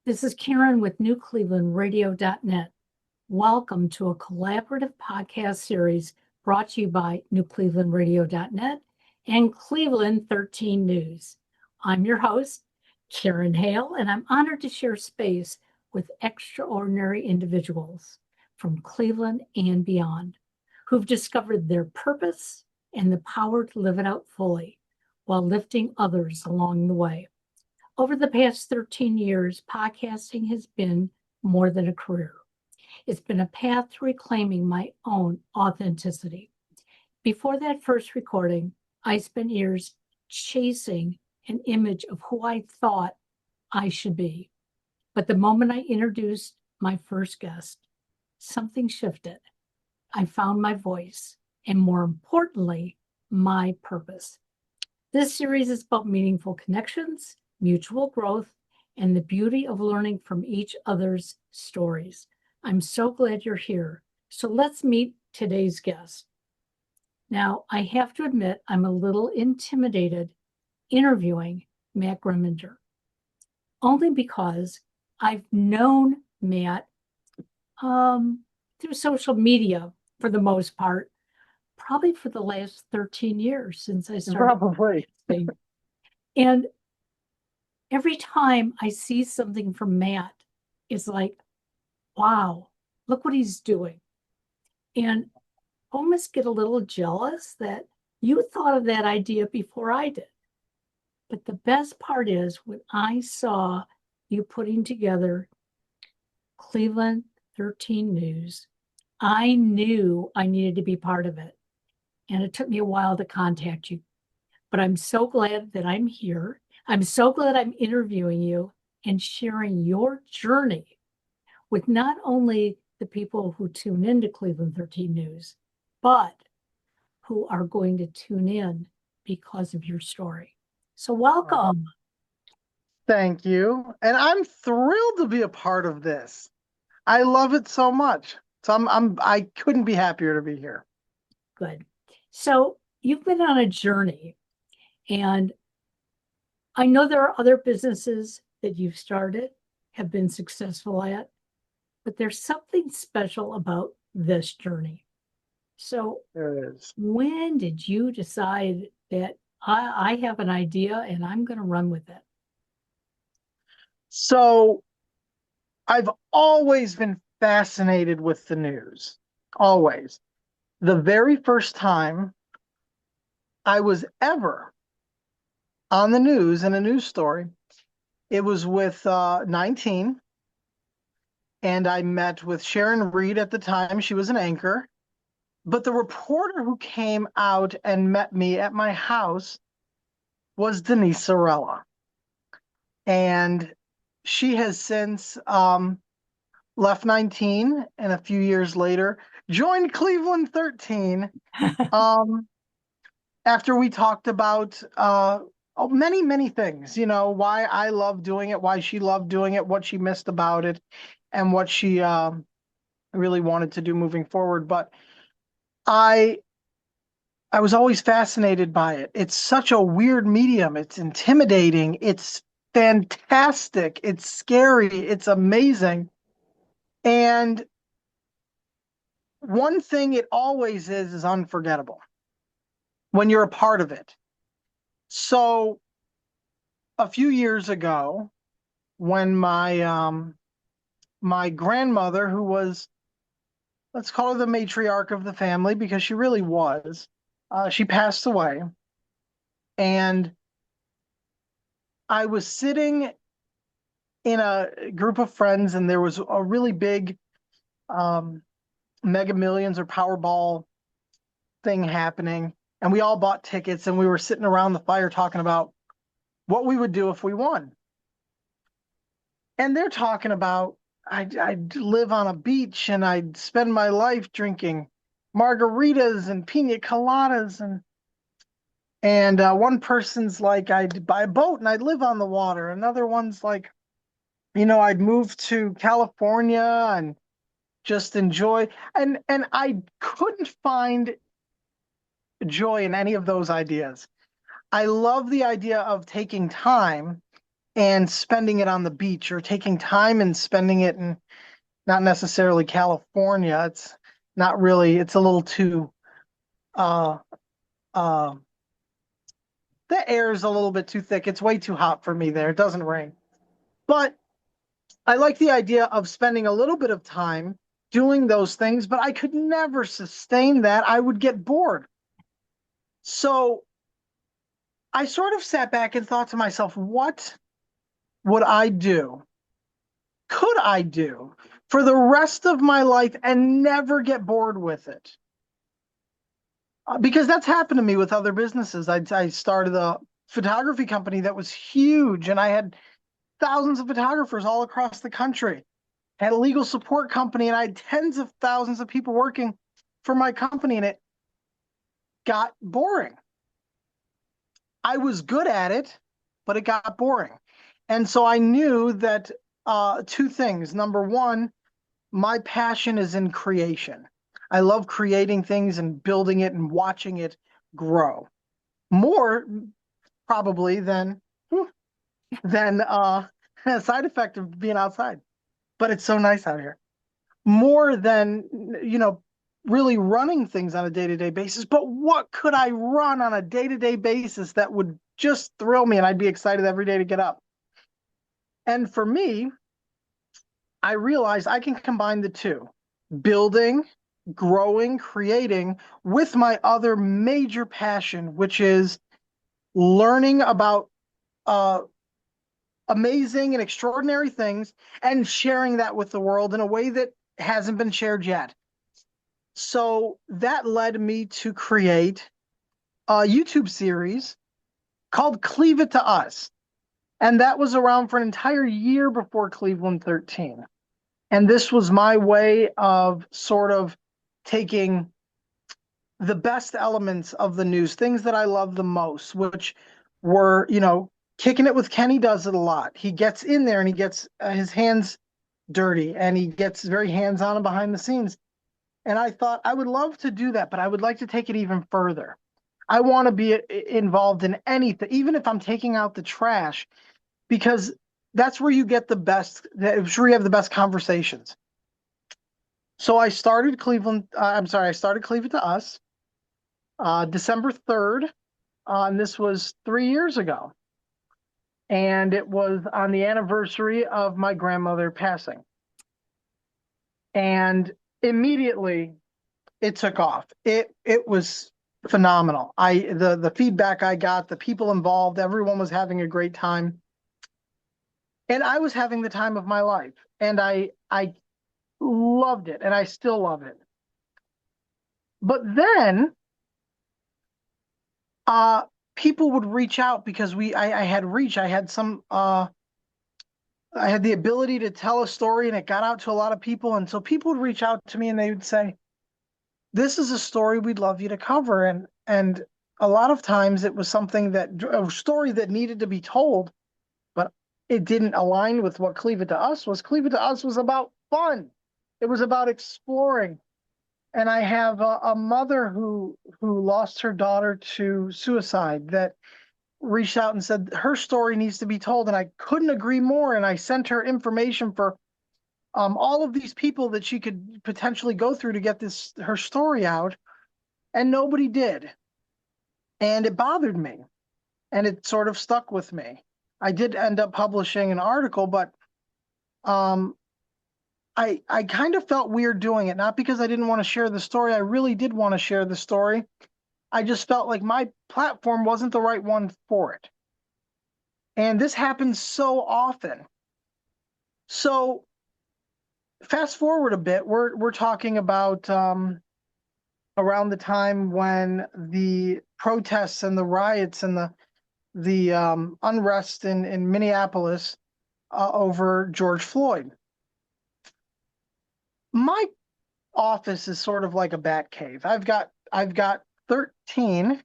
This is Karen with newclevelandradio.net. Welcome to a collaborative podcast series brought to you by newclevelandradio.net and Cleveland13 News. I'm your host, Karen Hale, and I'm honored to share space with extraordinary individuals from Cleveland and beyond who've discovered their purpose and the power to live it out fully while lifting others along the way. Over the past 13 years, podcasting has been more than a career. It's been a path to reclaiming my own authenticity. Before that first recording, I spent years chasing an image of who I thought I should be. But the moment I introduced my first guest, something shifted. I found my voice, and more importantly, my purpose. This series is about meaningful connections, mutual growth, and the beauty of learning from each other's stories. I'm so glad you're here. So let's meet today's guest. Now, I have to admit, I'm a little intimidated interviewing Matt Greminger, only because I've known Matt through social media for the most part, probably for the last 13 years since I started. Probably. And every time I see something from Matt, it's like, wow, look what he's doing. And almost get a little jealous that you thought of that idea before I did. But the best part is when I saw you putting together Cleveland13 News, I knew I needed to be part of it. And it took me a while to contact you. But I'm so glad that I'm here. I'm so glad I'm interviewing you and sharing your journey with not only the people who tune into Cleveland13 News, but who are going to tune in because of your story. So welcome. Thank you. And I'm thrilled to be a part of this. I love it so much. So I couldn't be happier to be here. Good. So you've been on a journey, and I know there are other businesses that you've started, have been successful at, but there's something special about this journey. So There it is. when did you decide that I have an idea and I'm going to run with it? So I've always been fascinated with the news. Always. The very first time I was ever on the news in a news story, it was with 19. And I met with Sharon Reed at the time. She was an anchor. But the reporter who came out and met me at my house was Denise Sorella. And she has since left 19 and a few years later joined Cleveland13 after we talked about many, many things, why I love doing it, why she loved doing it, what she missed about it, and what she really wanted to do moving forward. But I was always fascinated by it. It's such a weird medium. It's intimidating. It's fantastic. It's scary. It's amazing. And one thing it always is unforgettable when you're a part of it. So a few years ago, when my grandmother, who was, let's call her the matriarch of the family, because she really was, she passed away. And I was sitting in a group of friends, and there was a really big Mega Millions or Powerball thing happening. And we all bought tickets, and we were sitting around the fire talking about what we would do if we won. And they're talking about, I'd live on a beach and I'd spend my life drinking margaritas and pina coladas. And one person's like, I'd buy a boat and I'd live on the water. Another one's like, I'd move to California and just enjoy. And I couldn't find joy in any of those ideas. I love the idea of taking time and spending it on the beach, or taking time and spending it in not necessarily California. It's not really, it's a little too, uh, uh, the air is a little bit too thick. It's way too hot for me there. It doesn't rain. But I like the idea of spending a little bit of time doing those things, but I could never sustain that. I would get bored. So I sort of sat back and thought to myself, what would I do? Could I do for the rest of my life and never get bored with it? Because that's happened to me with other businesses. I started a photography company that was huge, and I had thousands of photographers all across the country. I had a legal support company, and I had tens of thousands of people working for my company, and it got boring. I was good at it, but it got boring. And so I knew that two things. Number one, my passion is in creation. I love creating things and building it and watching it grow. More probably than a side effect of being outside. But it's so nice out here. More than, really running things on a day-to-day basis. But what could I run on a day-to-day basis that would just thrill me and I'd be excited every day to get up? And for me, I realized I can combine the two: building, growing, creating, with my other major passion, which is learning about uh, amazing and extraordinary things and sharing that with the world in a way that hasn't been shared yet. So that led me to create a YouTube series called Cleave It to Us. And that was around for an entire year before Cleveland 13. And this was my way of sort of taking the best elements of the news, things that I love the most, which were, kicking it with Kenny does it a lot. He gets in there and he gets his hands dirty and he gets very hands-on and behind the scenes. And I thought I would love to do that, but I would like to take it even further. I want to be involved in anything, even if I'm taking out the trash, because that's where you get the best, that's where you have the best conversations. So I started I started Cleave It to Us December 3rd, and this was 3 years ago. And it was on the anniversary of my grandmother passing. And immediately it took off. It was phenomenal. The feedback I got, the people involved, everyone was having a great time. And I was having the time of my life. And I loved it, and I still love it. But then people would reach out because I had reach. I had I had the ability to tell a story, and it got out to a lot of people. And so people would reach out to me and they would say, this is a story we'd love you to cover. And a lot of times it was a story that needed to be told, but it didn't align with what Cleave It to Us was. Cleave It to Us was about fun. It was about exploring. And I have a mother who lost her daughter to suicide that reached out and said her story needs to be told. And I couldn't agree more. And I sent her information for all of these people that she could potentially go through to get her story out. And nobody did. And it bothered me. And it sort of stuck with me. I did end up publishing an article, but I kind of felt weird doing it, not because I didn't want to share the story. I really did want to share the story. I just felt like my platform wasn't the right one for it. And this happens so often. So fast forward a bit, we're talking about around the time when the protests and the riots and the unrest in Minneapolis over George Floyd. My office is sort of like a bat cave. I've got 13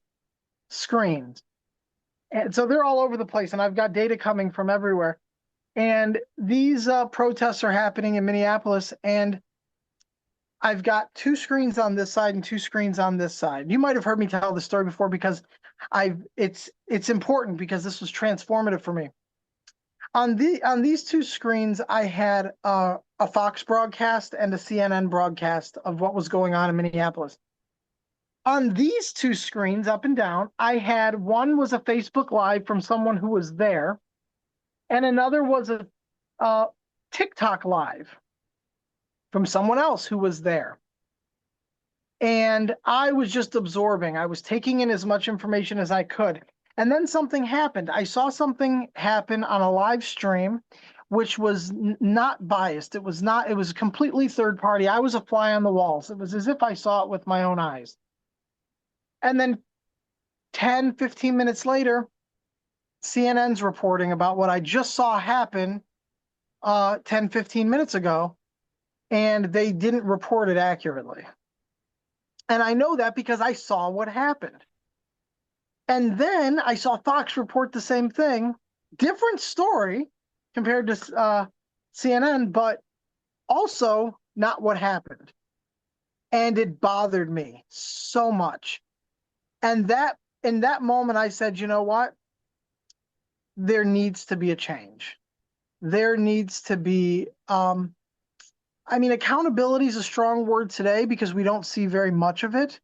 screens. And so they're all over the place, and I've got data coming from everywhere. And these protests are happening in Minneapolis, and I've got two screens on this side and two screens on this side. You might have heard me tell this story before because it's important, because this was transformative for me. on these two screens, I had a Fox broadcast and a CNN broadcast of what was going on in Minneapolis. On these two screens, up and down, I had one was a Facebook Live from someone who was there, and another was a TikTok Live from someone else who was there. And I was just absorbing. I was taking in as much information as I could. And then something happened. I saw something happen on a live stream, which was not biased. It was completely third party. I was a fly on the walls. It was as if I saw it with my own eyes. And then 10, 15 minutes later, CNN's reporting about what I just saw happen 10, 15 minutes ago, and they didn't report it accurately. And I know that because I saw what happened. And then I saw Fox report the same thing, different story compared to CNN, but also not what happened. And it bothered me so much. And that in that moment, I said, you know what? There needs to be a change. There needs to be, accountability is a strong word today because we don't see very much of it.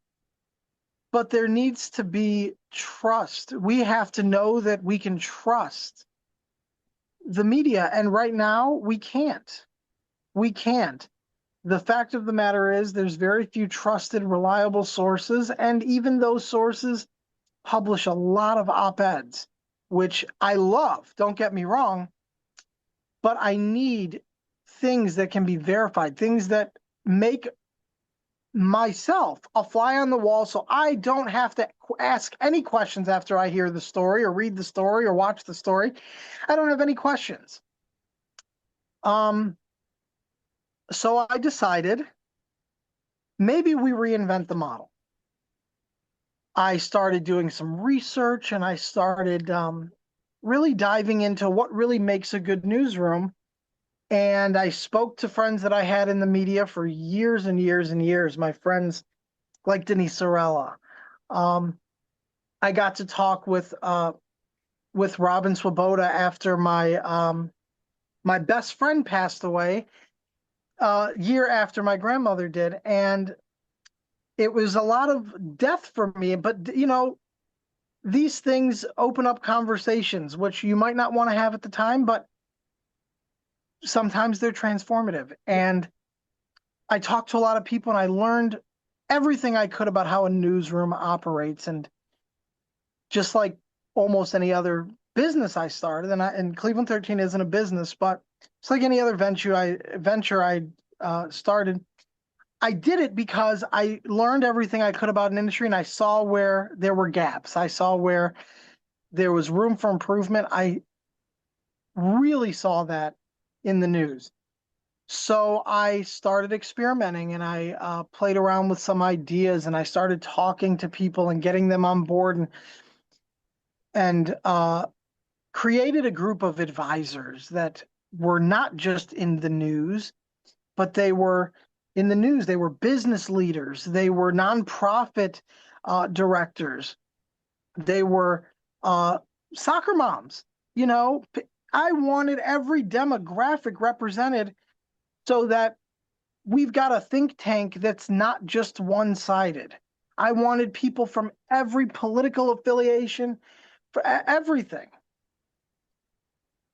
But there needs to be trust. We have to know that we can trust the media. And right now, we can't. We can't. The fact of the matter is there's very few trusted, reliable sources. And even those sources publish a lot of op-eds, which I love. Don't get me wrong. But I need things that can be verified, things that make myself a fly on the wall so I don't have to ask any questions after I hear the story or read the story or watch the story. I don't have any questions. So I decided maybe we reinvent the model. I started doing some research and I started really diving into what really makes a good newsroom. And I spoke to friends that I had in the media for years and years and years, my friends like Denise Sorella. I got to talk with Robin Swoboda after my best friend passed away a year after my grandmother did. And it was a lot of death for me. But, you know, these things open up conversations, which you might not want to have at the time, but sometimes they're transformative. And I talked to a lot of people and I learned everything I could about how a newsroom operates. And just like almost any other business I started, and CleNews13 isn't a business, but it's like any other venture I started. I did it because I learned everything I could about an industry and I saw where there were gaps. I saw where there was room for improvement. I really saw that in the news. So I started experimenting and I played around with some ideas and I started talking to people and getting them on board and created a group of advisors that were not just in the news, but they were in the news. They were business leaders. They were nonprofit directors. They were soccer moms. You know, I wanted every demographic represented so that we've got a think tank that's not just one-sided. I wanted people from every political affiliation, for everything.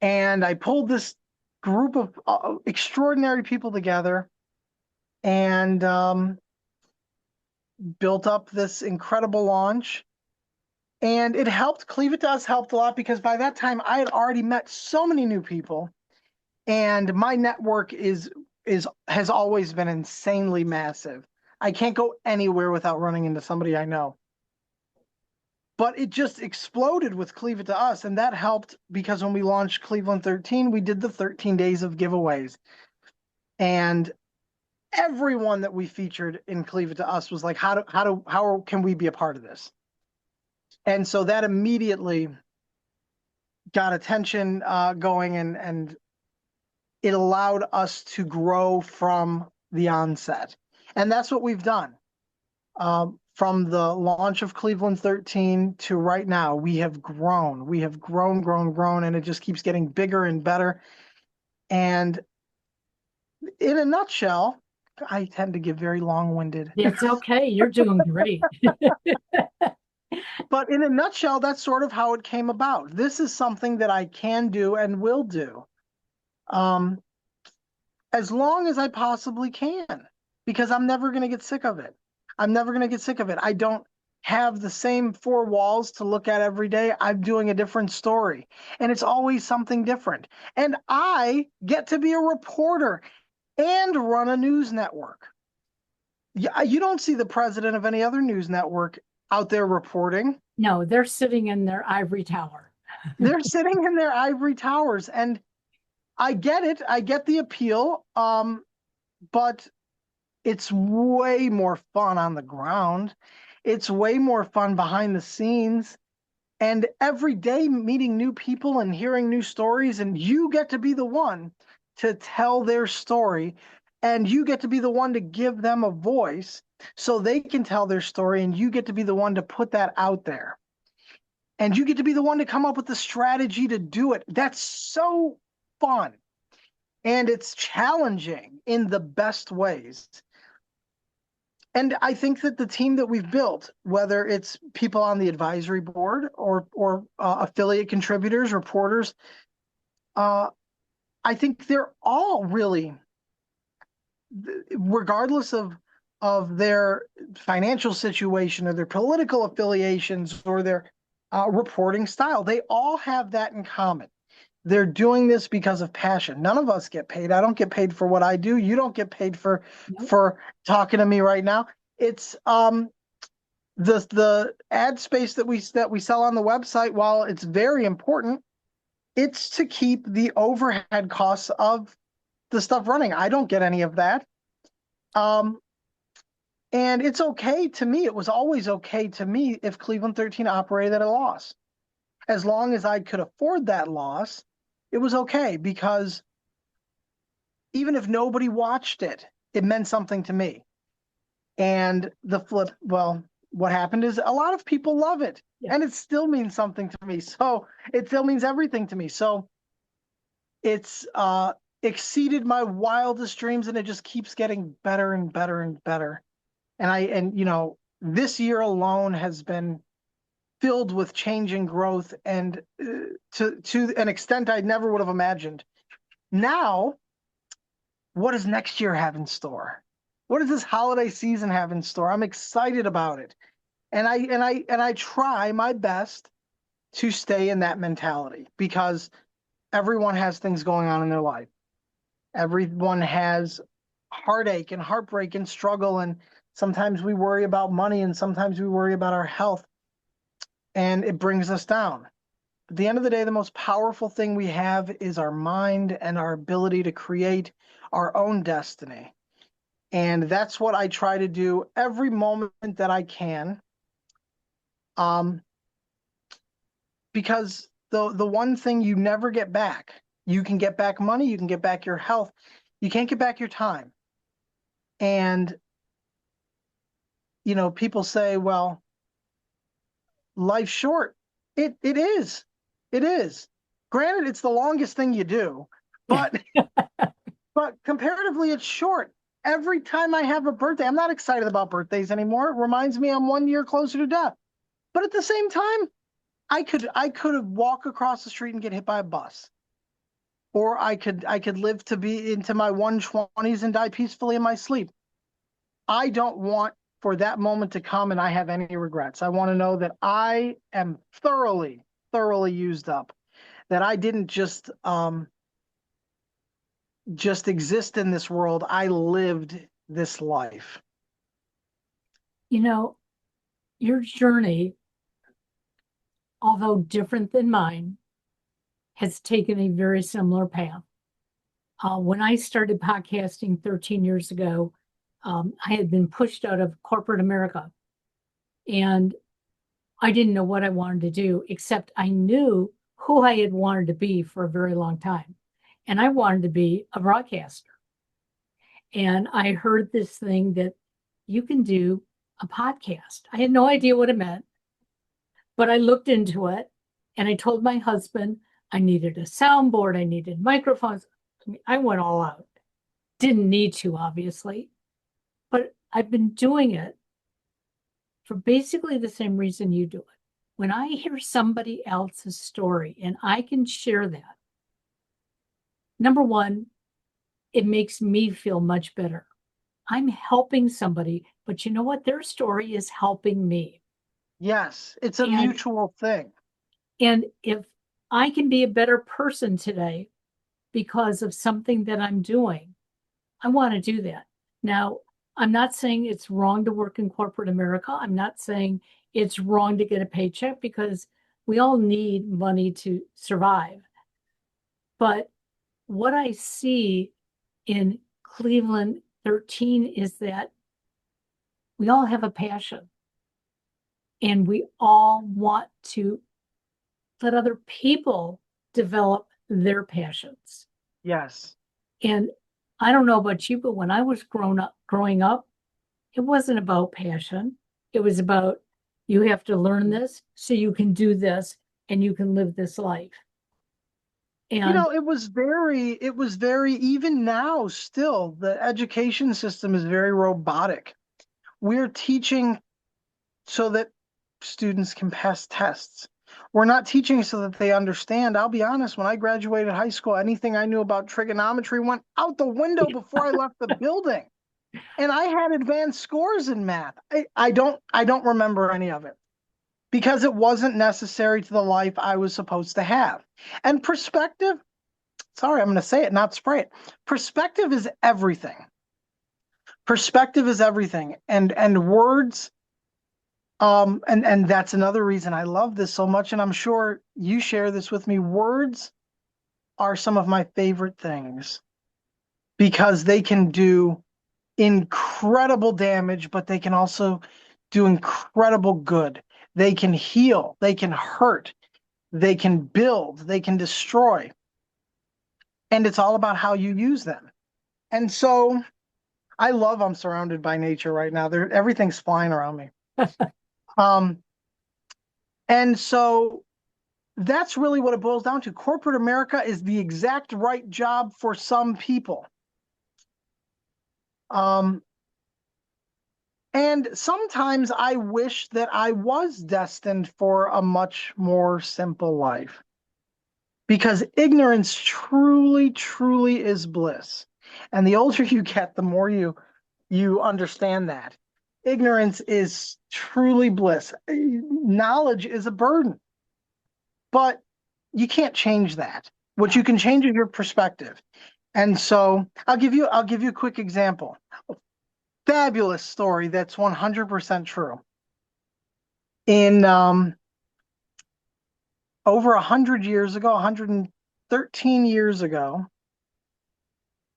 And I pulled this group of extraordinary people together and built up this incredible launch. And it helped. Cleave It to Us helped a lot because by that time I had already met so many new people, and my network has always been insanely massive. I can't go anywhere without running into somebody I know. But it just exploded with Cleave It to Us, and that helped because when we launched Cleveland13, we did the 13 days of giveaways. And everyone that we featured in Cleave It to Us was like, how can we be a part of this? And so that immediately got attention going, and it allowed us to grow from the onset. And that's what we've done. from the launch of Cleveland 13 to right now, we have grown. We have grown, and it just keeps getting bigger and better. And in a nutshell, I tend to get very long-winded. It's okay. You're doing great. But in a nutshell, that's sort of how it came about. This is something that I can do and will do, um, as long as I possibly can, because I'm never going to get sick of it. I'm never going to get sick of it. I don't have the same four walls to look at every day. I'm doing a different story, and it's always something different. And I get to be a reporter and run a news network. You don't see the president of any other news network out there reporting. No, they're sitting in their ivory tower. They're sitting in their ivory towers, and I get it. I get the appeal. But it's way more fun on the ground. It's way more fun behind the scenes. And every day meeting new people and hearing new stories, and you get to be the one to tell their story, and you get to be the one to give them a voice so they can tell their story, and you get to be the one to put that out there. And you get to be the one to come up with the strategy to do it. That's so fun. And it's challenging in the best ways. And I think that the team that we've built, whether it's people on the advisory board or affiliate contributors, reporters, I think they're all really, regardless of their financial situation or their political affiliations or their reporting style, they all have that in common. They're doing this because of passion. None of us get paid. I don't get paid for what I do. You don't get paid for talking to me right now. It's the ad space that we sell on the website. While it's very important, it's to keep the overhead costs of the stuff running. I don't get any of that. And it's okay to me. It was always okay to me if Cleveland 13 operated at a loss. As long as I could afford that loss, it was okay, because even if nobody watched it, it meant something to me. And the flip, well, what happened is a lot of people love it, and it still means something to me. So it still means everything to me. So it's exceeded my wildest dreams, and it just keeps getting better and better and better. And this year alone has been filled with change and growth, and to an extent I never would have imagined. Now, what does next year have in store? What does this holiday season have in store? I'm excited about it, and I try my best to stay in that mentality, because everyone has things going on in their life. Everyone has heartache and heartbreak and struggle, and sometimes we worry about money, and sometimes we worry about our health, and it brings us down. At the end of the day, the most powerful thing we have is our mind and our ability to create our own destiny. And that's what I try to do every moment that I can. Because the one thing you never get back, you can get back money, you can get back your health, you can't get back your time. And, people say, well, life's short. It is. It is. Granted, it's the longest thing you do, but but comparatively, it's short. Every time I have a birthday, I'm not excited about birthdays anymore. It reminds me I'm 1 year closer to death. But at the same time, I could walk across the street and get hit by a bus, or I could live to be into my 120s and die peacefully in my sleep. I don't want for that moment to come and I have any regrets. I want to know that I am thoroughly used up, that I didn't just exist in this world. I lived this life. Your journey, although different than mine, has taken a very similar path. When I started podcasting 13 years ago, I had been pushed out of corporate America, and I didn't know what I wanted to do, except I knew who I had wanted to be for a very long time. And I wanted to be a broadcaster. And I heard this thing that you can do a podcast. I had no idea what it meant, but I looked into it and I told my husband I needed a soundboard, I needed microphones. I went all out. Didn't need to, obviously, but I've been doing it for basically the same reason you do it. When I hear somebody else's story and I can share that, number one, it makes me feel much better. I'm helping somebody, but you know what? Their story is helping me. Yes, it's a mutual thing. And if I can be a better person today because of something that I'm doing, I want to do that. Now, I'm not saying it's wrong to work in corporate America. I'm not saying it's wrong to get a paycheck because we all need money to survive. But what I see in Cleveland 13 is that we all have a passion and we all want to let other people develop their passions. Yes. And I don't know about you, but when I was growing up, it wasn't about passion. It was about you have to learn this so you can do this and you can live this life. And it was very, even now, still, the education system is very robotic. We're teaching so that students can pass tests. We're not teaching so that they understand. I'll be honest, when I graduated high school, anything I knew about trigonometry went out the window before I left the building. And I had advanced scores in math. I don't remember any of it because it wasn't necessary to the life I was supposed to have. And perspective, sorry, I'm going to say it, not spray it. Perspective is everything. Perspective is everything. And words, and that's another reason I love this so much, and I'm sure you share this with me. Words are some of my favorite things because they can do incredible damage, but they can also do incredible good. They can heal, they can hurt, they can build, they can destroy. And it's all about how you use them. And so I'm surrounded by nature right now. Everything's flying around me. And so that's really what it boils down to. Corporate America is the exact right job for some people. And sometimes I wish that I was destined for a much more simple life, because ignorance truly, truly is bliss. And the older you get, the more you understand that. Ignorance is truly bliss. Knowledge is a burden, but you can't change that. What you can change is your perspective. And so I'll give you a quick example. Fabulous story that's 100% true. In over 100 years ago, 113 years ago,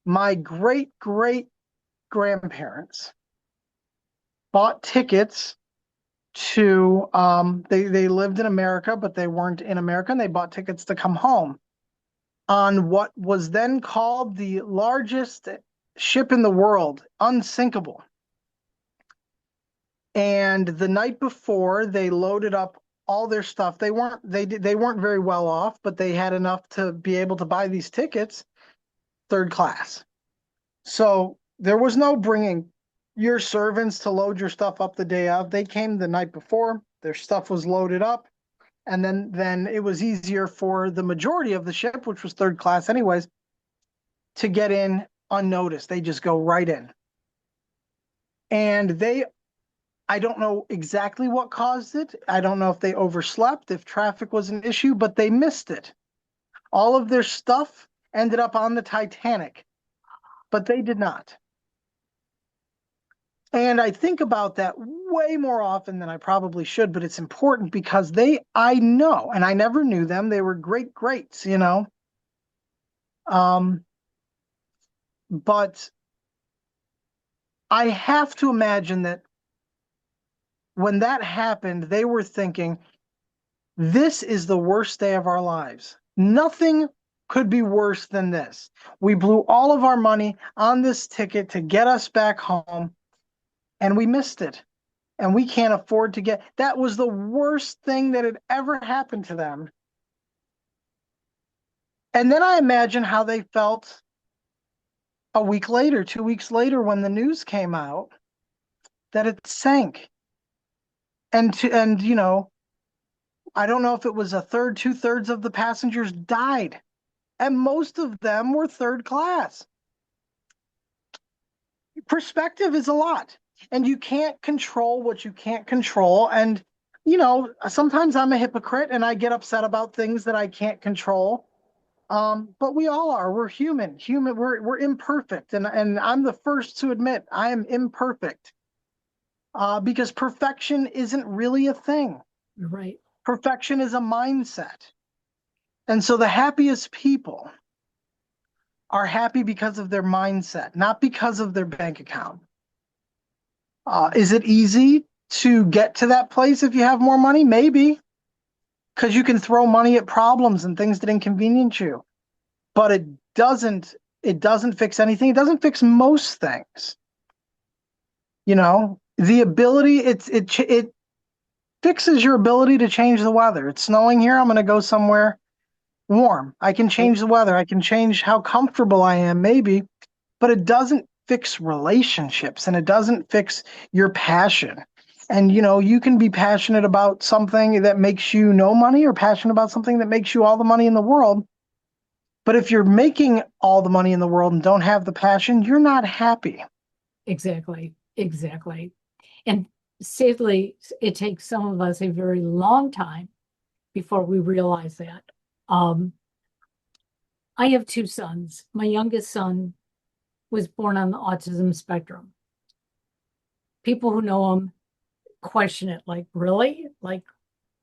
my great grandparents bought tickets to they lived in America, but they weren't in America, and they bought tickets to come home on what was then called the largest ship in the world, unsinkable. And the night before, they loaded up all their stuff. They weren't very well off, but they had enough to be able to buy these tickets third class. So there was no bringing your servants to load your stuff up the day of. They came the night before, their stuff was loaded up, and then it was easier for the majority of the ship, which was third class anyways, to get in unnoticed. They just go right in. And I don't know exactly what caused it. I don't know if they overslept, if traffic was an issue, but they missed it. All of their stuff ended up on the Titanic, but they did not. And I think about that way more often than I probably should, but it's important because I know, and I never knew them. They were greats, But I have to imagine that when that happened, they were thinking, this is the worst day of our lives. Nothing could be worse than this. We blew all of our money on this ticket to get us back home, and we missed it. and we can't afford to get, that was the worst thing that had ever happened to them. And then I imagine how they felt a week later, 2 weeks later, when the news came out that it sank. And you know, I don't know if it was a third, 2/3 of the passengers died, and most of them were third class. Perspective is a lot, and you can't control what you can't control. And you know, sometimes I'm a hypocrite and I get upset about things that I can't control. But we all are. We're human. We're imperfect, and I'm the first to admit I am imperfect. Because perfection isn't really a thing. Right. Perfection is a mindset. And so the happiest people are happy because of their mindset, not because of their bank account. Is it easy to get to that place if you have more money? Maybe, because you can throw money at problems and things that inconvenience you. But it doesn't fix anything. It doesn't fix most things. You know, the ability, it fixes your ability to change the weather. It's snowing here. I'm going to go somewhere warm. I can change the weather. I can change how comfortable I am, maybe, but it doesn't fix relationships and it doesn't fix your passion. And, you know, you can be passionate about something that makes you no money or passionate about something that makes you all the money in the world. But if you're making all the money in the world and don't have the passion, you're not happy. Exactly. Exactly. And sadly, it takes some of us a very long time before we realize that. I have two sons. My youngest son was born on the autism spectrum. People who know him question it, like, really? Like,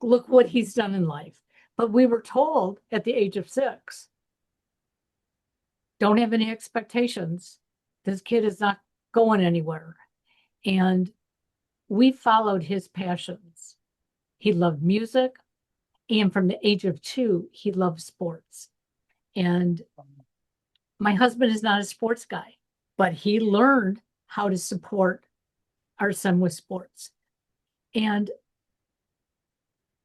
look what he's done in life. But we were told at the age of 6, don't have any expectations. This kid is not going anywhere. And we followed his passions. He loved music. And from the age of 2, he loved sports. And my husband is not a sports guy, but he learned how to support our son with sports. And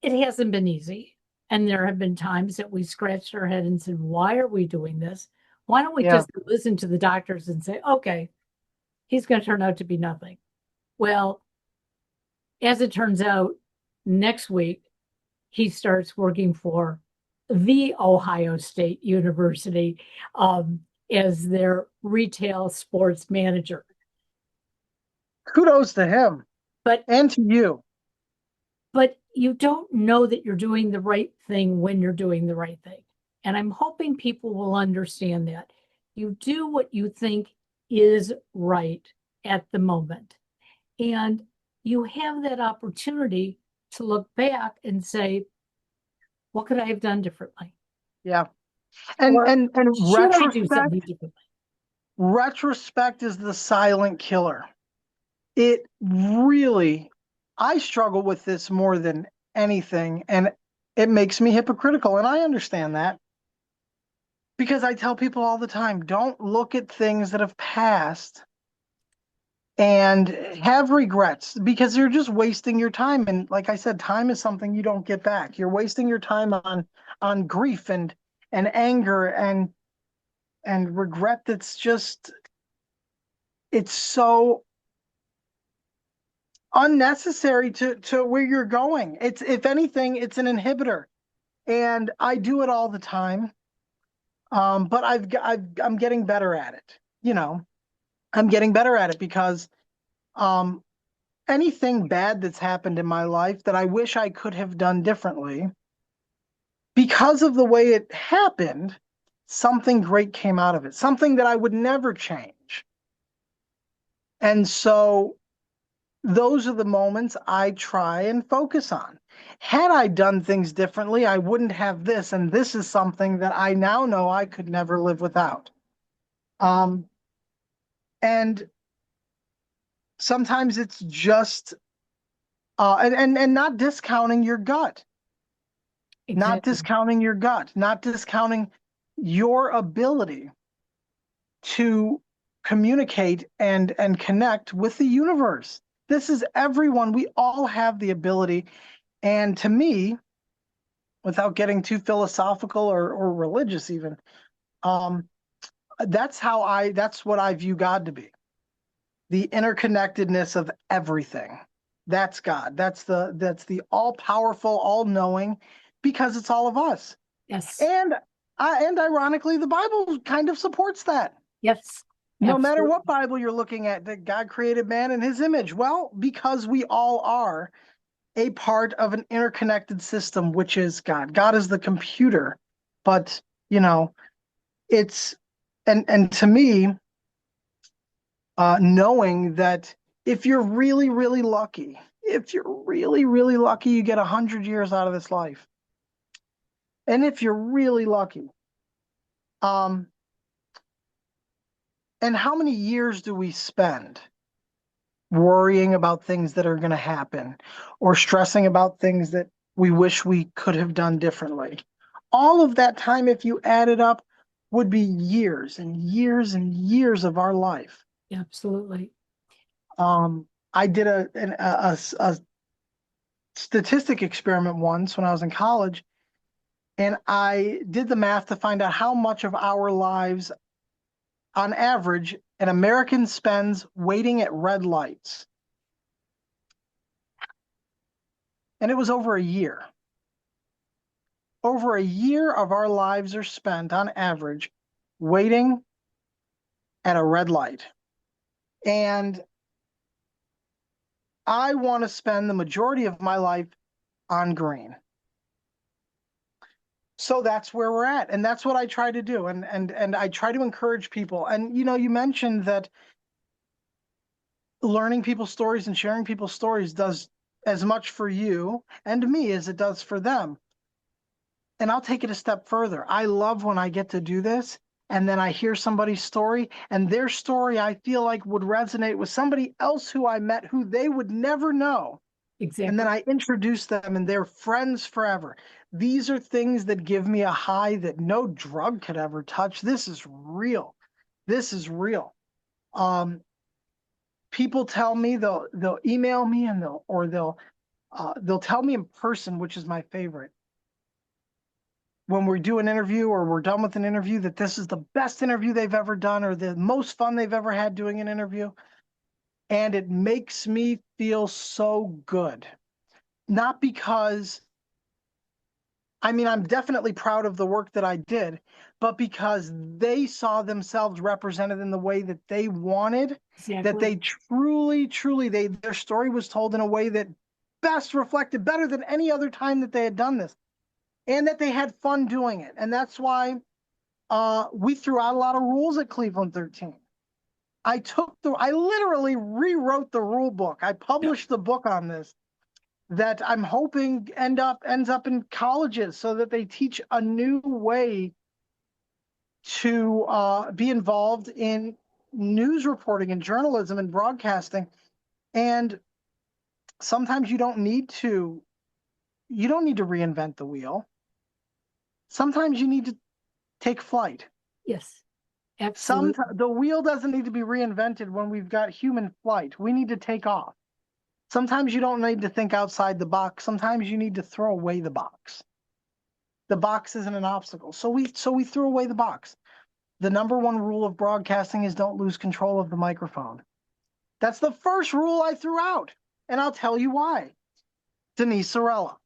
it hasn't been easy. And there have been times that we scratched our head and said, why are we doing this? Why don't we Yeah. just listen to the doctors and say, okay, he's going to turn out to be nothing? Well, as it turns out, next week, he starts working for the Ohio State University as their retail sports manager. Kudos to him But and to you. but you don't know that you're doing the right thing when you're doing the right thing. And I'm hoping people will understand that. You do what you think is right at the moment. And you have that opportunity to look back and say, what could I have done differently? Yeah. And Or and and should I do something retrospect, differently? retrospect is the silent killer. It really, I struggle with this more than anything, and it makes me hypocritical, and I understand that because I tell people all the time, don't look at things that have passed and have regrets because you're just wasting your time. And like I said, time is something you don't get back. You're wasting your time on grief and anger and regret. That's just, it's so unnecessary to where you're going. It's, if anything, it's an inhibitor, and I do it all the time. But I'm getting better at it. You know, I'm getting better at it because um, anything bad that's happened in my life that I wish I could have done differently, because of the way it happened, something great came out of it, something that I would never change. And so those are the moments I try and focus on. Had I done things differently, I wouldn't have this. And this is something that I now know I could never live without. Um, and sometimes it's just, and not discounting your gut, not Exactly. discounting your gut, not discounting your ability to communicate and connect with the universe. This is everyone. We all have the ability. And to me, without getting too philosophical or religious even, um, that's what I view God to be. The interconnectedness of everything. That's God. That's the all-powerful, all-knowing, because it's all of us. Yes. And ironically, the Bible kind of supports that. Yes. No matter Absolutely. what Bible you're looking at, that God created man in his image. Well, because we all are a part of an interconnected system, which is God. God is the computer, but it's and to me, knowing that if you're really, really lucky, you get 100 years out of this life, and if you're really lucky, um, and how many years do we spend worrying about things that are going to happen or stressing about things that we wish we could have done differently? All of that time, if you add it up, would be years and years and years of our life. Absolutely. I did a statistic experiment once when I was in college, and I did the math to find out how much of our lives, on average, an American spends waiting at red lights. And it was over a year. Over a year of our lives are spent on average waiting at a red light. And I want to spend the majority of my life on green. So that's where we're at. And that's what I try to do. And I try to encourage people. And you mentioned that learning people's stories and sharing people's stories does as much for you and me as it does for them. And I'll take it a step further. I love when I get to do this and then I hear somebody's story, and their story I feel like would resonate with somebody else who I met who they would never know. And then Exactly. I introduce them and they're friends forever. These are things that give me a high that no drug could ever touch. This is real. This is real. People tell me, they'll email me, and they'll tell me in person, which is my favorite, when we do an interview or we're done with an interview, that this is the best interview they've ever done or the most fun they've ever had doing an interview. And it makes me feel so good. Not because, I'm definitely proud of the work that I did, but because they saw themselves represented in the way that they wanted, that Exactly. they truly, their story was told in a way that best reflected, better than any other time that they had done this, and that they had fun doing it. And that's why we threw out a lot of rules at Cleveland 13. I literally rewrote the rule book. I published the book on this that I'm hoping ends up in colleges so that they teach a new way to be involved in news reporting and journalism and broadcasting. And sometimes you don't need to reinvent the wheel. Sometimes you need to take flight. Yes. Absolutely. Sometimes the wheel doesn't need to be reinvented when we've got human flight. We need to take off. Sometimes you don't need to think outside the box. Sometimes you need to throw away the box. The box isn't an obstacle. So we threw away the box. The number one rule of broadcasting is don't lose control of the microphone. That's the first rule I threw out. And I'll tell you why. Denise Sorella.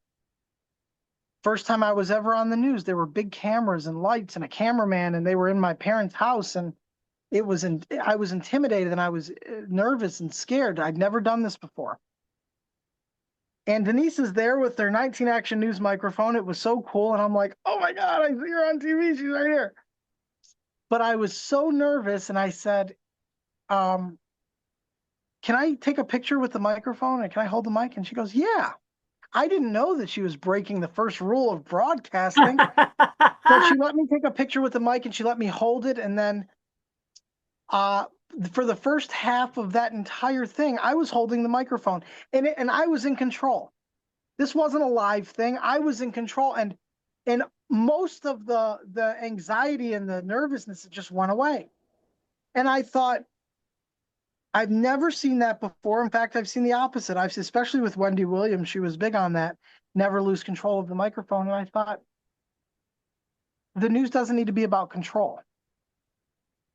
First time I was ever on the news, there were big cameras and lights and a cameraman, and they were in my parents' house, and I was intimidated, and I was nervous and scared. I'd never done this before. And Denise is there with their 19 Action News microphone. It was so cool. And I'm like, oh my God, I see her on TV. She's right here. But I was so nervous, and I said, can I take a picture with the microphone, and can I hold the mic? And she goes, yeah. I didn't know that she was breaking the first rule of broadcasting, but she let me take a picture with the mic, and she let me hold it. And then for the first half of that entire thing, I was holding the microphone, and I was in control. This wasn't a live thing. I was in control, and most of the anxiety and the nervousness just went away. And I thought, I've never seen that before. In fact, I've seen the opposite. Especially with Wendy Williams, she was big on that. Never lose control of the microphone. And I thought, the news doesn't need to be about control.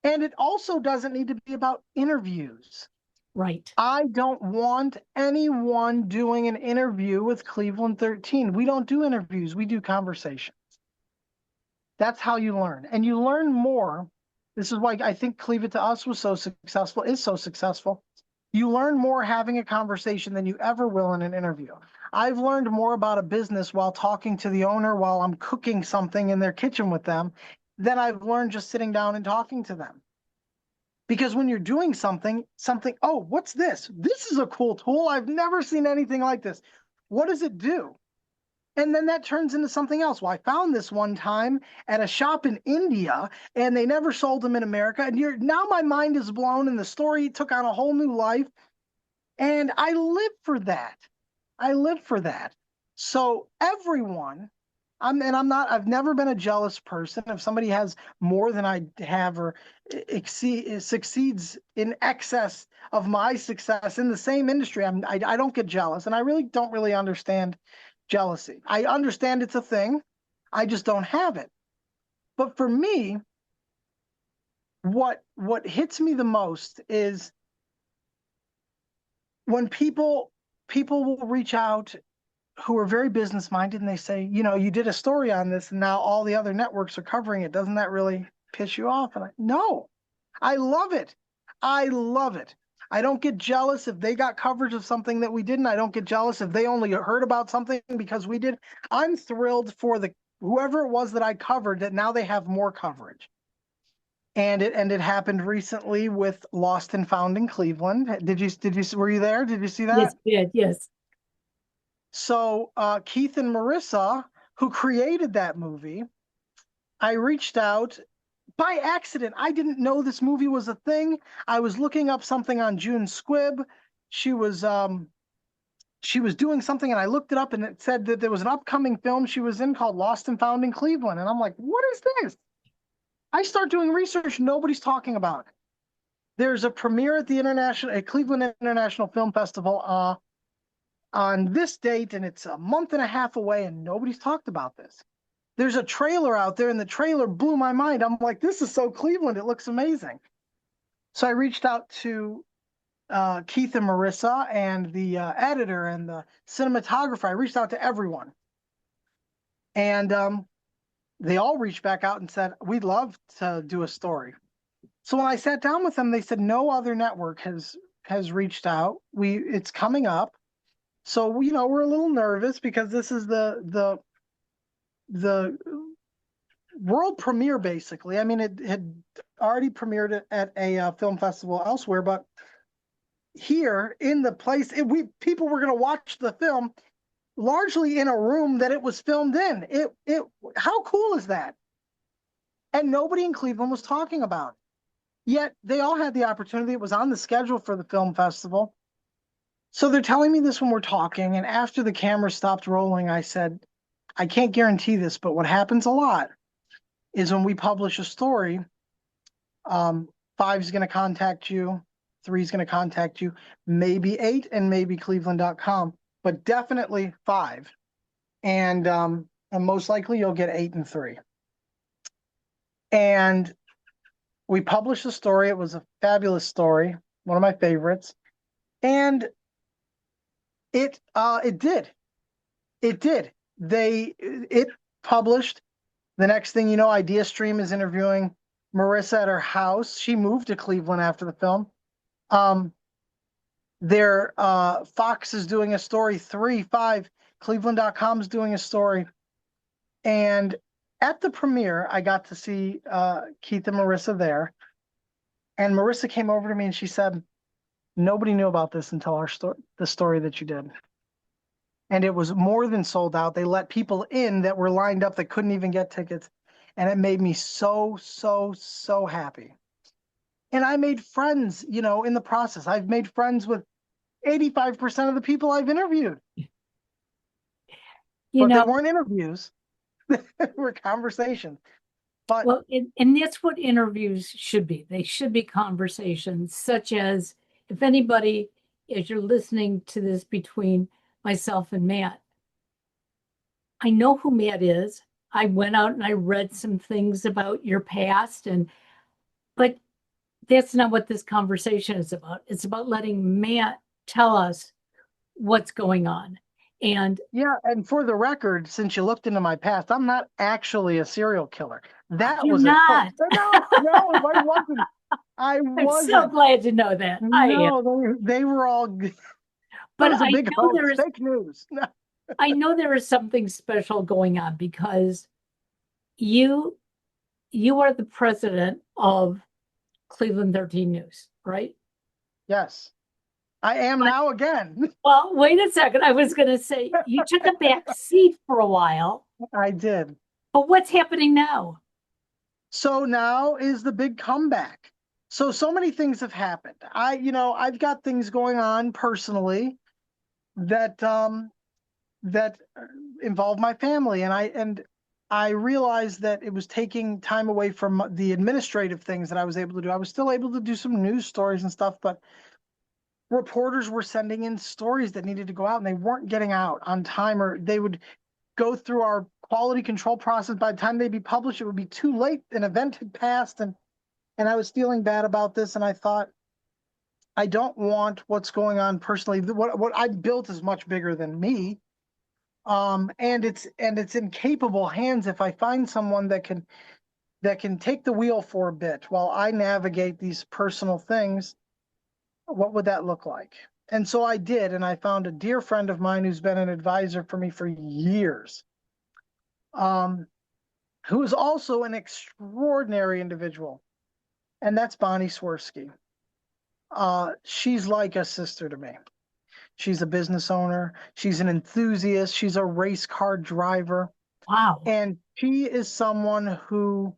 And it also doesn't need to be about interviews. Right. I don't want anyone doing an interview with Cleveland 13. We don't do interviews, we do conversations. That's how you learn. And you learn more. This is why I think Cleave It to Us was so successful, is so successful. You learn more having a conversation than you ever will in an interview. I've learned more about a business while talking to the owner while I'm cooking something in their kitchen with them than I've learned just sitting down and talking to them. Because when you're doing something, oh, what's this? This is a cool tool. I've never seen anything like this. What does it do? And then that turns into something else. Well, I found this one time at a shop in India, and they never sold them in America. And now my mind is blown, and the story took on a whole new life. And I live for that. I live for that. So everyone, I've never been a jealous person. If somebody has more than I have or succeeds in excess of my success in the same industry, I don't get jealous. And I really don't really understand jealousy. I understand it's a thing. I just don't have it. But for me, what hits me the most is when people will reach out who are very business minded and they say, you did a story on this and now all the other networks are covering it. Doesn't that really piss you off? And no, I love it. I love it. I don't get jealous if they got coverage of something that we didn't. I don't get jealous if they only heard about something because we did. I'm thrilled for whoever it was that I covered that now they have more coverage. And it happened recently with Lost and Found in Cleveland. Were you there? Did you see that? Yes, yes. So Keith and Marissa, who created that movie, I reached out by accident. I didn't know this movie was a thing. I was looking up something on June Squibb. She was doing something, and I looked it up, and it said that there was an upcoming film she was in called Lost and Found in Cleveland. And I'm like, what is this? I start doing research. Nobody's talking about it. There's a premiere at Cleveland International Film Festival on this date, and it's a month and a half away, and nobody's talked about this. There's a trailer out there, and the trailer blew my mind. I'm like, this is so Cleveland. It looks amazing. So I reached out to Keith and Marissa and the editor and the cinematographer. I reached out to everyone. And they all reached back out and said, we'd love to do a story. So when I sat down with them, they said no other network has reached out. It's coming up. So, we're a little nervous because this is the world premiere, basically. I mean, it had already premiered at a film festival elsewhere, but here in the place, people were going to watch the film largely in a room that it was filmed in. How cool is that? And nobody in Cleveland was talking about it. Yet they all had the opportunity. It was on the schedule for the film festival. So they're telling me this when we're talking. And after the camera stopped rolling, I said, I can't guarantee this, but what happens a lot is when we publish a story, 5's going to contact you, 3's going to contact you, maybe 8 and maybe Cleveland.com, but definitely 5. And most likely you'll get 8 and 3. And we published the story. It was a fabulous story, one of my favorites. And it did. It published. The next thing you know, IdeaStream is interviewing Marissa at her house. She moved to Cleveland after the film. Fox is doing a story, 3, 5, Cleveland.com is doing a story. And at the premiere, I got to see Keith and Marissa there. And Marissa came over to me and she said, nobody knew about this until the story that you did. And it was more than sold out. They let people in that were lined up that couldn't even get tickets. And it made me so, so, so happy. And I made friends, in the process. I've made friends with 85% of the people I've interviewed. But they weren't interviews. They were conversations. And that's what interviews should be. They should be conversations such as if anybody, as you're listening to this between myself and Matt, I know who Matt is. I went out and I read some things about your past, but that's not what this conversation is about. It's about letting Matt tell us what's going on. And Yeah, and for the record, since you looked into my past, I'm not actually a serial killer. That you're was a hoax. not. No, I wasn't. I I'm so wasn't. glad to know that. I am. No, they were all. That But was a I big know hoax, fake news. I know there is something special going on because you you are the president of Cleveland 13 News, right? Yes, I am But now again. well, wait a second. I was going to say you took a back seat for a while, I did. but what's happening now? So now is the big comeback. So many things have happened. I've got things going on personally that that involve my family, and I realized that it was taking time away from the administrative things that I was able to do. I was still able to do some news stories and stuff, but reporters were sending in stories that needed to go out and they weren't getting out on time, or they would go through our quality control process. By the time they'd be published, it would be too late. An event had passed, and I was feeling bad about this. And I thought, I don't want what's going on personally. What I built is much bigger than me. And it's in capable hands. If I find someone that can take the wheel for a bit while I navigate these personal things, what would that look like? And so I did, and I found a dear friend of mine who's been an advisor for me for years, who is also an extraordinary individual, and that's Bonnie Swirsky. She's like a sister to me. She's a business owner. She's an enthusiast. She's a race car driver. Wow. And she is someone who,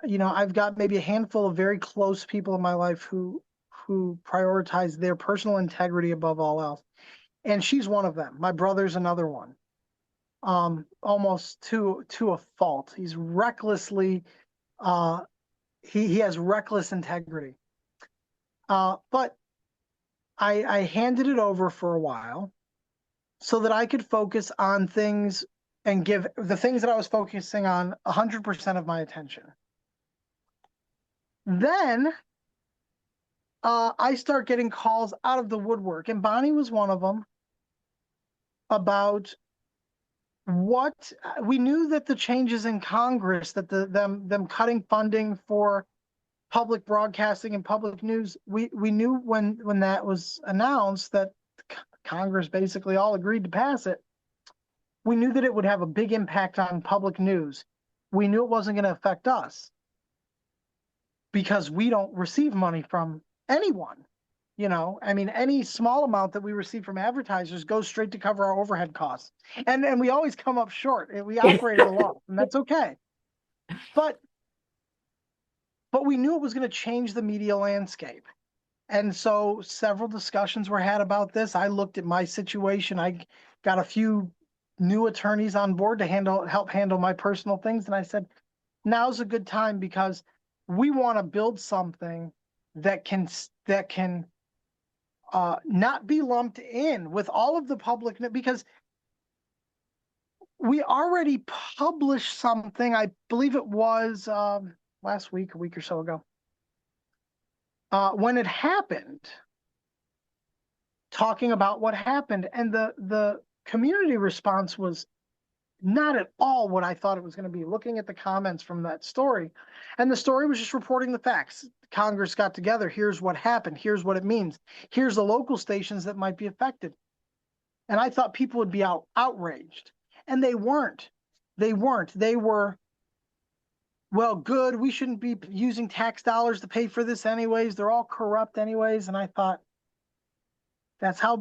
I've got maybe a handful of very close people in my life who prioritize their personal integrity above all else. And she's one of them. My brother's another one. Almost to a fault. He's recklessly, he has reckless integrity. But I handed it over for a while so that I could focus on things and give the things that I was focusing on 100% of my attention. Then I start getting calls out of the woodwork, and Bonnie was one of them, about what we knew, that the changes in Congress, that them cutting funding for public broadcasting and public news, we knew when that was announced that Congress basically all agreed to pass it. We knew that it would have a big impact on public news. We knew it wasn't going to affect us because we don't receive money from anyone. Any small amount that we receive from advertisers goes straight to cover our overhead costs. And we always come up short. We operate at a loss, and that's okay. But we knew it was going to change the media landscape. And so several discussions were had about this. I looked at my situation. I got a few new attorneys on board to help handle my personal things. And I said, now's a good time, because we want to build something that can not be lumped in with all of the public, because we already published something. I believe it was last week, a week or so ago, when it happened, talking about what happened, and the community response was not at all what I thought it was going to be. Looking at the comments from that story, and the story was just reporting the facts. Congress got together. Here's what happened. Here's what it means. Here's the local stations that might be affected. And I thought people would be outraged, and they weren't. They were, well, good. We shouldn't be using tax dollars to pay for this anyways. They're all corrupt anyways. And I thought, that's how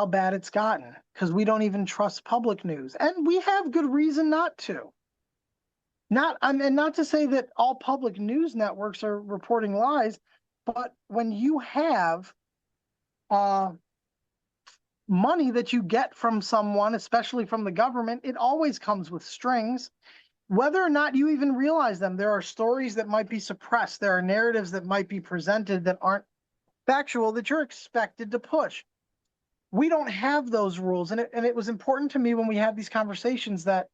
bad it's gotten, because we don't even trust public news, and we have good reason not to. And not to say that all public news networks are reporting lies, but when you have money that you get from someone, especially from the government, it always comes with strings. Whether or not you even realize them, there are stories that might be suppressed. There are narratives that might be presented that aren't factual that you're expected to push. We don't have those rules. And it was important to me when we had these conversations that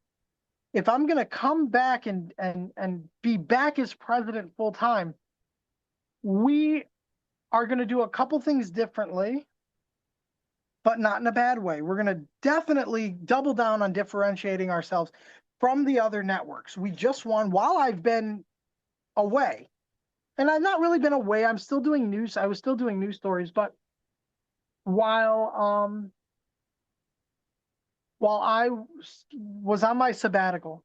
if I'm going to come back and be back as president full time, we are going to do a couple things differently, but not in a bad way. We're going to definitely double down on differentiating ourselves from the other networks. We just won while I've been away. And I've not really been away. I'm still doing news. I was still doing news stories, but while I was on my sabbatical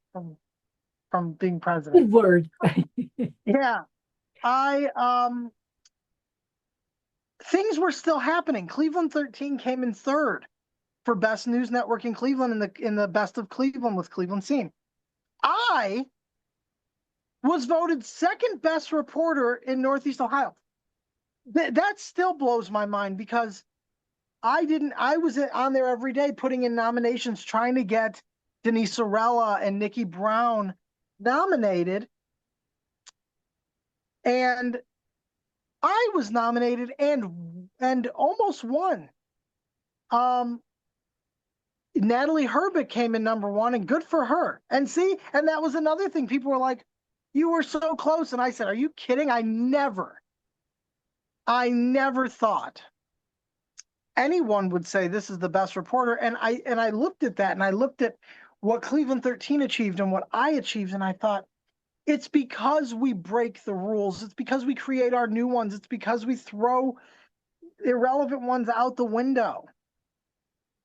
from being president. Good word. Yeah. Things were still happening. Cleveland13 came in third for best news network in Cleveland in the best of Cleveland with Cleveland Scene. I was voted second best reporter in Northeast Ohio. That still blows my mind because I was on there every day putting in nominations, trying to get Denise Sorella and Nikki Brown nominated. And I was nominated and almost won. Natalie Herbeck came in number one, and good for her. And that was another thing. People were like, you were so close. And I said, are you kidding? I never thought anyone would say this is the best reporter. And I looked at that, and I looked at what Cleveland13 achieved and what I achieved, and I thought, it's because we break the rules. It's because we create our new ones. It's because we throw irrelevant ones out the window.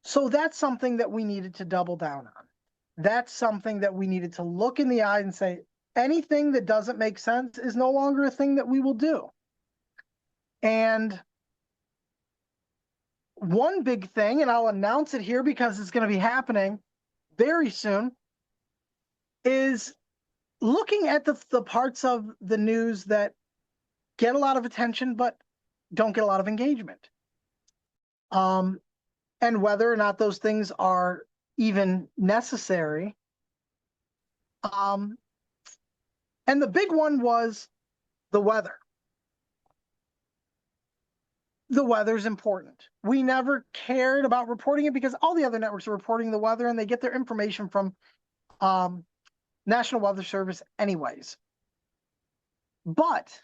So that's something that we needed to double down on. That's something that we needed to look in the eye and say, anything that doesn't make sense is no longer a thing that we will do. And one big thing, and I'll announce it here because it's going to be happening very soon, is looking at the parts of the news that get a lot of attention but don't get a lot of engagement. And whether or not those things are even necessary. And the big one was the weather. The weather's important. We never cared about reporting it because all the other networks are reporting the weather, and they get their information from National Weather Service anyways. But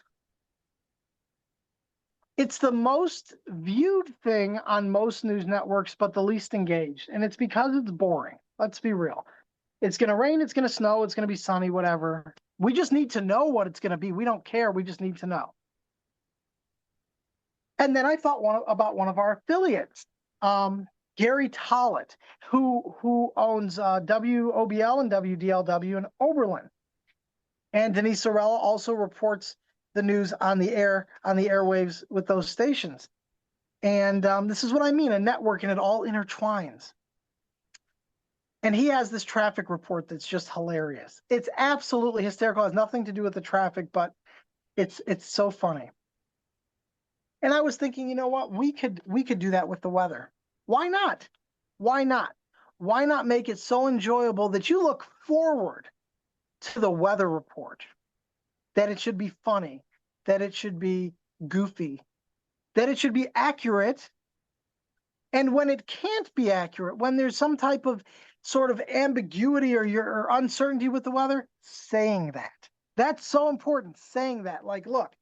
it's the most viewed thing on most news networks, but the least engaged. And it's because it's boring. Let's be real. It's going to rain, it's going to snow, it's going to be sunny, whatever. We just need to know what it's going to be. We don't care. We just need to know. And then I thought about one of our affiliates, Gary Tollett, who owns WOBL and WDLW in Oberlin. And Denise Sorella also reports the news on the airwaves with those stations. And this is what I mean, a network, and it all intertwines. And he has this traffic report that's just hilarious. It's absolutely hysterical. It has nothing to do with the traffic, but it's so funny. And I was thinking, you know what? We could do that with the weather. Why not? Why not? Why not make it so enjoyable that you look forward to the weather report? That it should be funny, that it should be goofy, that it should be accurate. And when it can't be accurate, when there's some type of sort of ambiguity or uncertainty with the weather, saying that. That's so important, saying that. Like, look,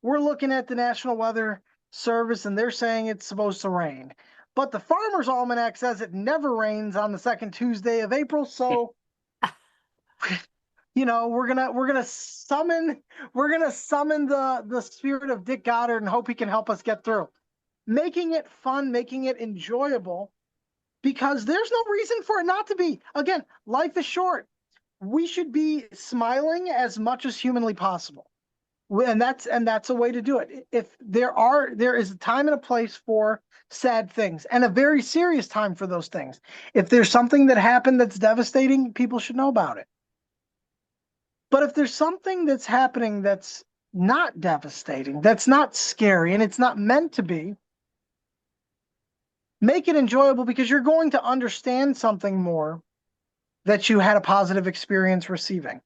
we're looking at the National Weather Service, and they're saying it's supposed to rain. But the Farmer's Almanac says it never rains on the second Tuesday of April, so... You know, we're gonna summon the spirit of Dick Goddard and hope he can help us get through, making it fun, making it enjoyable, because there's no reason for it not to be. Again, life is short. We should be smiling as much as humanly possible, and that's a way to do it. If there is a time and a place for sad things, and a very serious time for those things. If there's something that happened that's devastating, people should know about it. But if there's something that's happening that's not devastating, that's not scary, and it's not meant to be, make it enjoyable, because you're going to understand something more that you had a positive experience receiving.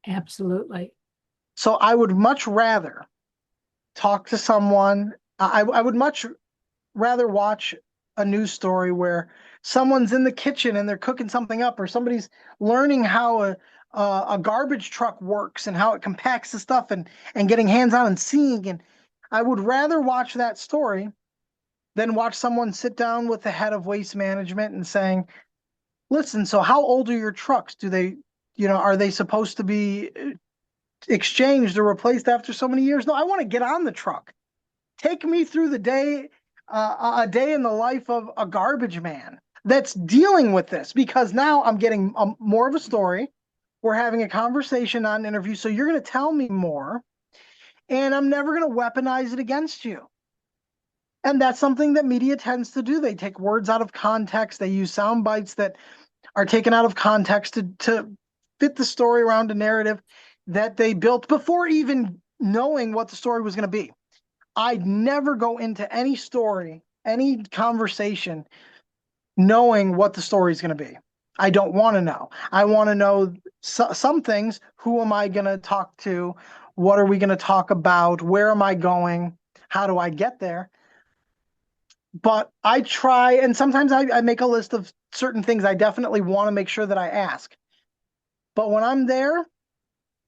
Absolutely. So I would much rather talk to someone I would much rather watch a news story where someone's in the kitchen and they're cooking something up, or somebody's learning how a garbage truck works and how it compacts the stuff, and getting hands on and seeing. And I would rather watch that story than watch someone sit down with the head of waste management and saying, listen, so how old are your trucks? Do they, are they supposed to be exchanged or replaced after so many years? No, I want to get on the truck. Take me through the day, a day in the life of a garbage man that's dealing with this, because now I'm getting more of a story. We're having a conversation on an interview. So you're going to tell me more, and I'm never going to weaponize it against you. And that's something that media tends to do. They take words out of context. They use sound bites that are taken out of context to fit the story around a narrative that they built before even knowing what the story was going to be. I'd never go into any story, any conversation, knowing what the story is going to be. I don't want to know. I want to know some things. Who am I going to talk to? What are we going to talk about? Where am I going? How do I get there? But I try, and sometimes I make a list of certain things I definitely want to make sure that I ask. But when I'm there,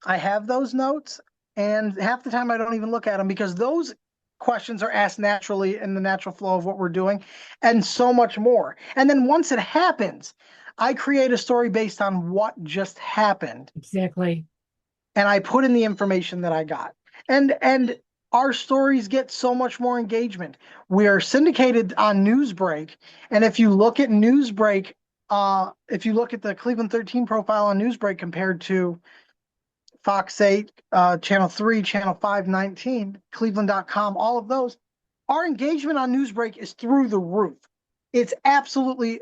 I have those notes, and half the time I don't even look at them, because those questions are asked naturally in the natural flow of what we're doing, and so much more. And then once it happens, I create a story based on what just happened, Exactly. and I put in the information that I got. And our stories get so much more engagement. We are syndicated on Newsbreak, and if you look at Newsbreak, if you look at the Cleveland 13 profile on Newsbreak compared to Fox 8, Channel 3, Channel 519, Cleveland.com, all of those, our engagement on Newsbreak is through the roof. It's absolutely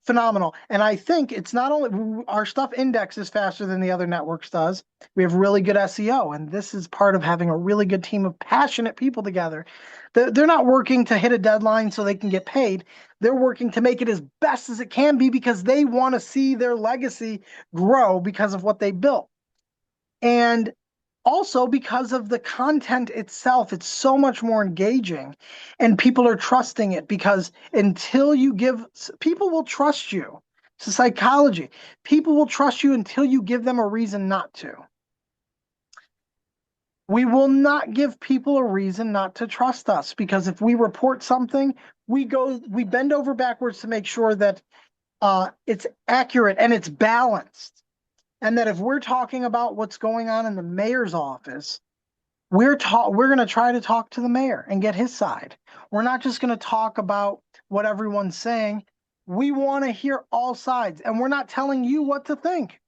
phenomenal. And I think it's not only our stuff indexes faster than the other networks does. We have really good SEO, and this is part of having a really good team of passionate people together. They're not working to hit a deadline so they can get paid. They're working to make it as best as it can be, because they want to see their legacy grow because of what they built. And also because of the content itself, it's so much more engaging, and people are trusting it, because until you give, people will trust you. It's a psychology. People will trust you until you give them a reason not to. We will not give people a reason not to trust us, because if we report something, we bend over backwards to make sure that it's accurate and it's balanced. And that if we're talking about what's going on in the mayor's office, we're going to try to talk to the mayor and get his side. We're not just going to talk about what everyone's saying. We want to hear all sides, and we're not telling you what to think.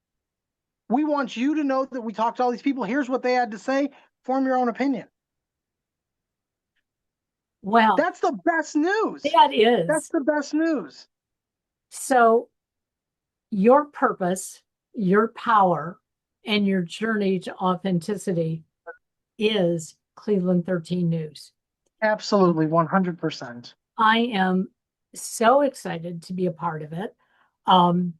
We want you to know that we talked to all these people. Here's what they had to say. Form your own opinion. Well, That's the best news. that That's is. the best news. So your purpose, your power, and your journey to authenticity is Cleveland 13 News. Absolutely, 100%. I am so excited to be a part of it. And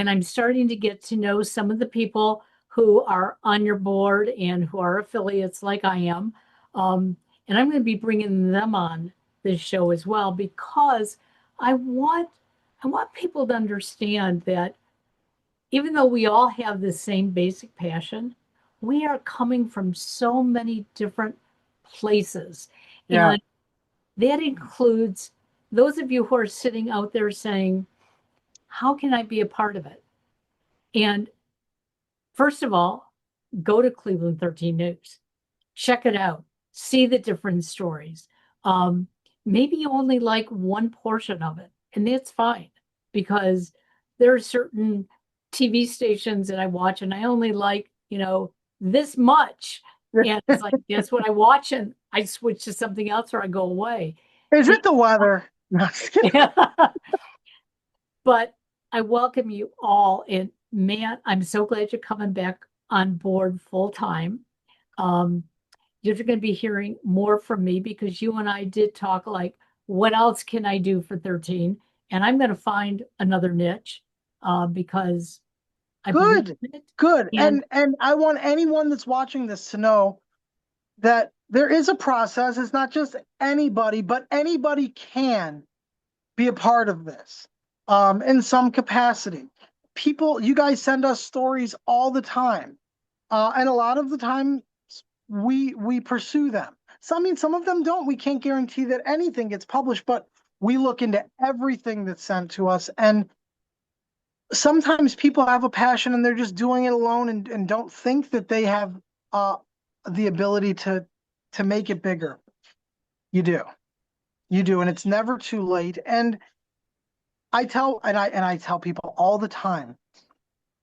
I'm starting to get to know some of the people who are on your board and who are affiliates like I am. And I'm going to be bringing them on this show as well, because I want people to understand that even though we all have the same basic passion, we are coming from so many different places. Yeah. And that includes those of you who are sitting out there saying, how can I be a part of it? And first of all, go to Cleveland 13 News, check it out, see the different stories. Maybe you only like one portion of it, and that's fine, because there are certain TV stations that I watch and I only like, this much. And it's like, that's what I watch, and I switch to something else or I go away. Is it the weather? No, just kidding. But I welcome you all. And man, I'm so glad you're coming back on board full time. Um, you're going to be hearing more from me, because you and I did talk like, what else can I do for 13? And I'm going to find another niche, because I believe Good, in it. good. And And I want anyone that's watching this to know that there is a process. It's not just anybody, but anybody can be a part of this in some capacity. People, you guys send us stories all the time, and a lot of the time we pursue them. So I mean, some of them don't. We can't guarantee that anything gets published, but we look into everything that's sent to us. And sometimes people have a passion and they're just doing it alone and don't think that they have uh, the ability to make it bigger. You do. You do, and it's never too late. And I tell people all the time,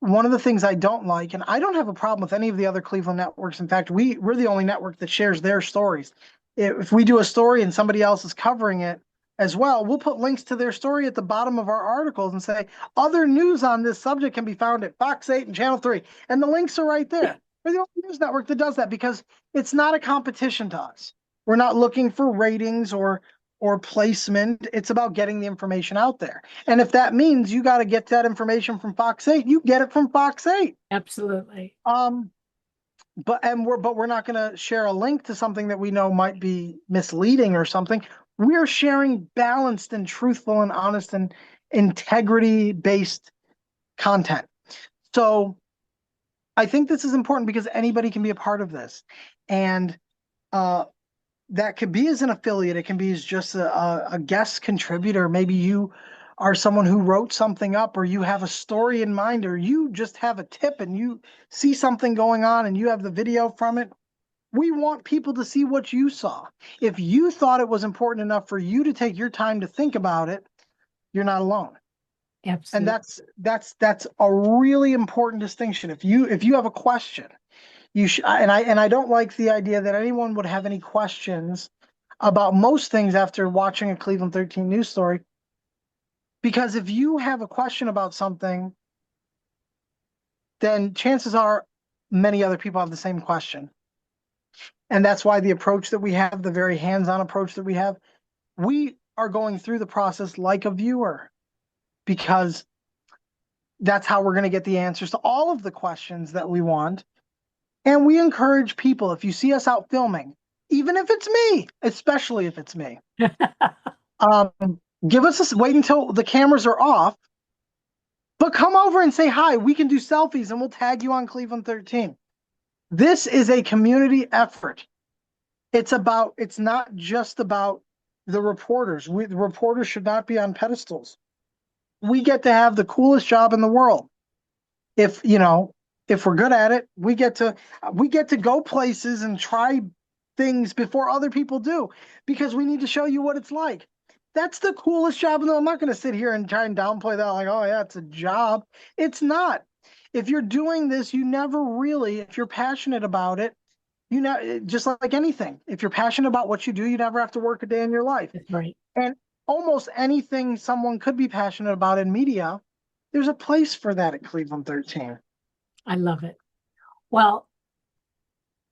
one of the things I don't like, and I don't have a problem with any of the other Cleveland networks. In fact, we're the only network that shares their stories. If we do a story and somebody else is covering it as well, we'll put links to their story at the bottom of our articles and say, other news on this subject can be found at Fox 8 and Channel 3. And the links are right there. We're the only news network that does that because it's not a competition to us. We're not looking for ratings or placement. It's about getting the information out there. And if that means you got to get that information from Fox 8, you get it from Fox 8. Absolutely. But we're not going to share a link to something that we know might be misleading or something. We're sharing balanced and truthful and honest and integrity-based content. So I think this is important because anybody can be a part of this. And that could be as an affiliate. It can be as just a guest contributor. Maybe you are someone who wrote something up, or you have a story in mind, or you just have a tip and you see something going on and you have the video from it. We want people to see what you saw. If you thought it was important enough for you to take your time to think about it, you're not alone. Absolutely. And that's a really important distinction. If you have a question, you should, and I don't like the idea that anyone would have any questions about most things after watching a Cleveland 13 news story. Because if you have a question about something, then chances are many other people have the same question. And that's why the approach that we have, the very hands-on approach that we are going through the process like a viewer, because that's how we're going to get the answers to all of the questions that we want. And we encourage people, if you see us out filming, even if it's me, especially if it's me, give us wait until the cameras are off, but come over and say hi. We can do selfies and we'll tag you on Cleveland 13. This is a community effort. It's not just about the reporters. The reporters should not be on pedestals. We get to have the coolest job in the world. If we're good at it, we get to go places and try things before other people do, because we need to show you what it's like. That's the coolest job in the world. I'm not going to sit here and try and downplay that like, oh yeah, it's a job. It's not. If you're doing this, if you're passionate about it, just like anything, if you're passionate about what you do, you never have to work a day in your life. That's right. And almost anything someone could be passionate about in media, there's a place for that at Cleveland 13. I love it. Well,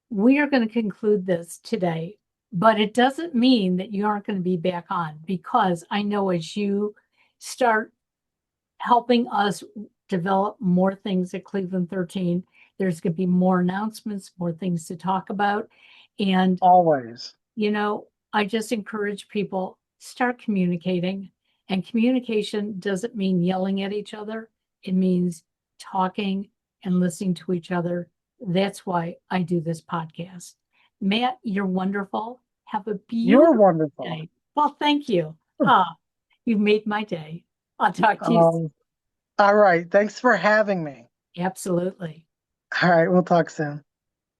we are going to conclude this today, but it doesn't mean that you aren't going to be back on, because I know as you start helping us develop more things at Cleveland 13, there's going to be more announcements, more things to talk about. And always, I just encourage people, start communicating. And communication doesn't mean yelling at each other. It means talking and listening to each other. That's why I do this podcast. Matt, you're wonderful. Have a beautiful you're wonderful day. Well, thank you. You've made my day. I'll talk to you soon. All right, thanks for having me. Absolutely. All right, we'll talk soon.